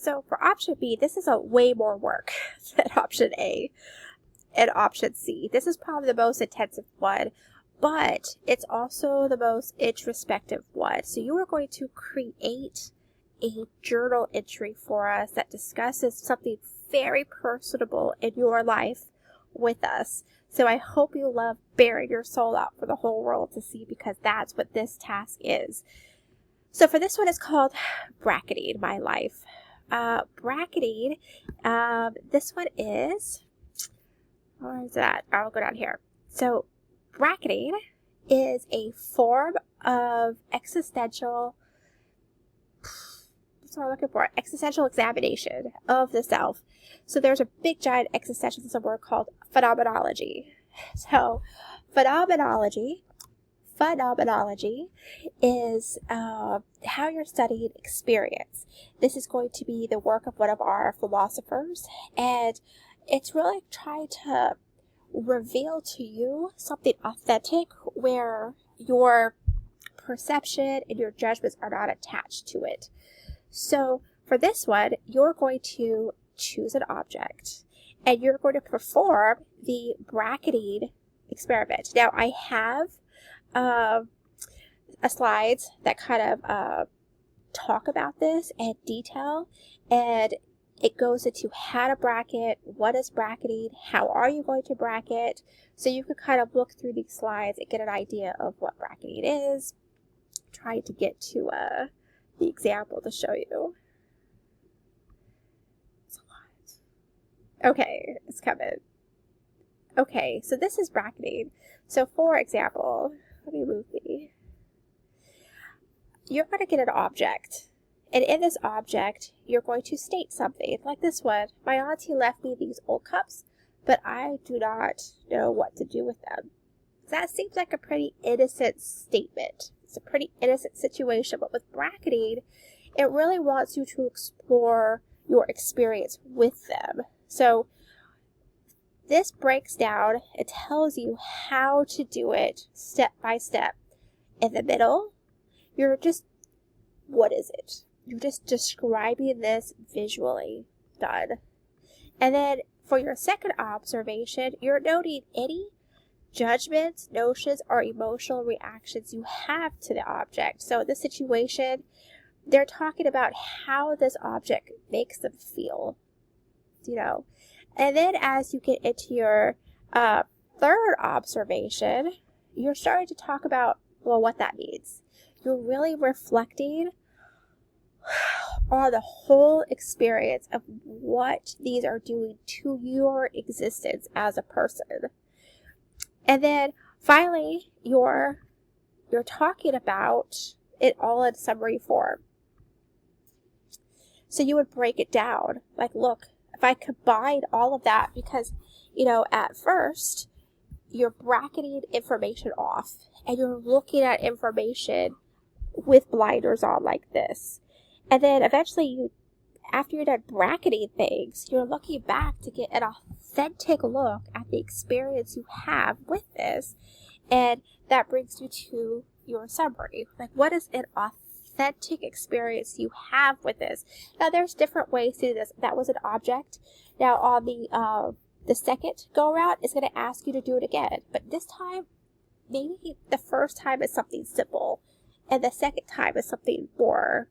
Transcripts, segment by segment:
So for option B, this is a way more work than option A and option C. This is probably the most intensive one, but it's also the most introspective one. So you are going to create a journal entry for us that discusses something very personable in your life with us. So I hope you love bearing your soul out for the whole world to see, because that's what this task is. So for this one, it's called Bracketing My Life. Bracketing, this one is, where is that? I'll go down here. So bracketing is a form of existential examination of the self. So there's a big giant existentialism word called phenomenology. So phenomenology is how you're studying experience. This is going to be the work of one of our philosophers, and it's really trying to reveal to you something authentic where your perception and your judgments are not attached to it. So for this one, you're going to choose an object and you're going to perform the bracketing experiment. Now I have slides that kind of talk about this in detail, and it goes into how to bracket, what is bracketing, how are you going to bracket, so you can kind of look through these slides and get an idea of what bracketing is. Trying to get to the example to show you. It's a lot. Okay, it's coming. Okay, so this is bracketing. So for example, let me move me. You're going to get an object. And in this object, you're going to state something like this one. My auntie left me these old cups, but I do not know what to do with them. That seems like a pretty innocent statement. It's a pretty innocent situation, but with bracketing, it really wants you to explore your experience with them. So this breaks down, it tells you how to do it step by step. In the middle, what is it? You're just describing this visually. Done. And then for your second observation, you're noting any judgments, notions, or emotional reactions you have to the object. So in this situation, they're talking about how this object makes them feel, And then as you get into your third observation, you're starting to talk about, what that means. You're really reflecting on the whole experience of what these are doing to your existence as a person. And then finally, you're talking about it all in summary form. So you would break it down. Like, look, if I combine all of that, because, at first, you're bracketing information off and you're looking at information with blinders on like this. And then eventually after you're done bracketing things, you're looking back to get an authentic look at the experience you have with this. And that brings you to your summary. Like, what is an authentic experience you have with this? Now, there's different ways to do this. That was an object. Now, on the second go around, it's going to ask you to do it again. But this time, maybe the first time is something simple, and the second time is something more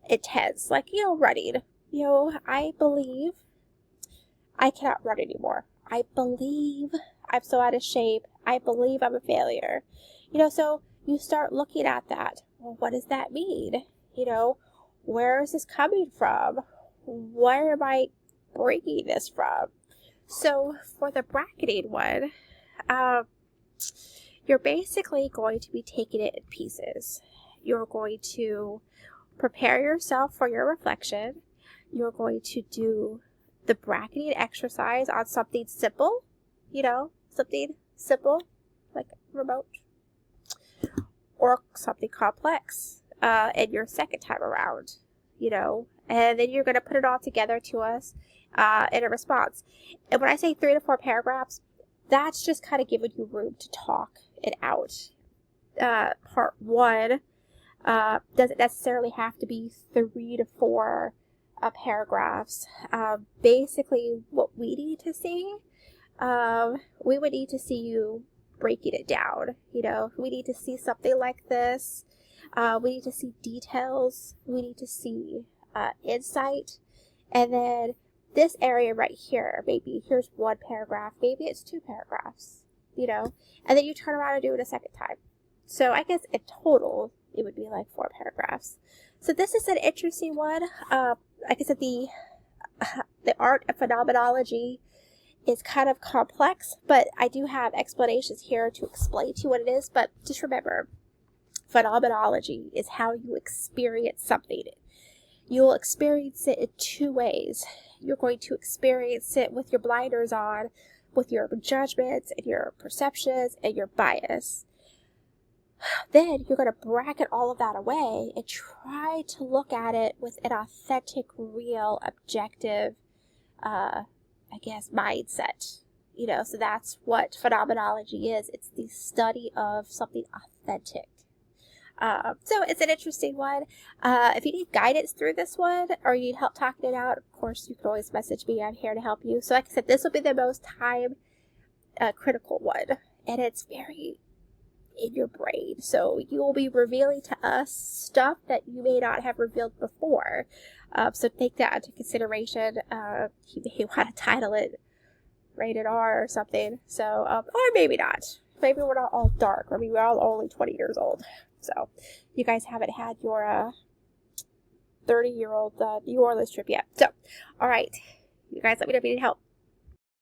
intense, like, running. I believe I cannot run anymore. I believe I'm so out of shape. I believe I'm a failure. So you start looking at that. Well, what does that mean? Where is this coming from? Where am I breaking this from? So for the bracketing one, you're basically going to be taking it in pieces. You're going to prepare yourself for your reflection. You're going to do the bracketing exercise on something simple, something simple, like remote, or something complex, in your second time around, and then you're going to put it all together to us, in a response. And when I say 3 to 4 paragraphs, that's just kind of giving you room to talk it out. Part 1 doesn't necessarily have to be 3 to 4 paragraphs. Basically, what we need to see, we would need to see you breaking it down. You know, we need to see something like this. We need to see details. We need to see insight. And then this area right here, maybe here's one paragraph, maybe it's 2 paragraphs, you know, and then you turn around and do it a second time. So I guess in total, it would be like 4 paragraphs. So this is an interesting one. Like I said, the art of phenomenology is kind of complex, but I do have explanations here to explain to you what it is. But just remember, phenomenology is how you experience something. You'll experience it in 2 ways. You're going to experience it with your blinders on, with your judgments and your perceptions and your bias. Then you're going to bracket all of that away and try to look at it with an authentic, real, objective, mindset. You know, so that's what phenomenology is. It's the study of something authentic. So it's an interesting one. If you need guidance through this one or you need help talking it out, of course, you can always message me. I'm here to help you. So like I said, this will be the most time critical one. And it's very in your brain. So you will be revealing to us stuff that you may not have revealed before. So take that into consideration. You may want to title it Rated R or something. So, or maybe not. Maybe we're not all dark. I mean, we're all only 20 years old. So you guys haven't had your 30-year-old New Orleans trip yet. So, all right. You guys let me know if you need help.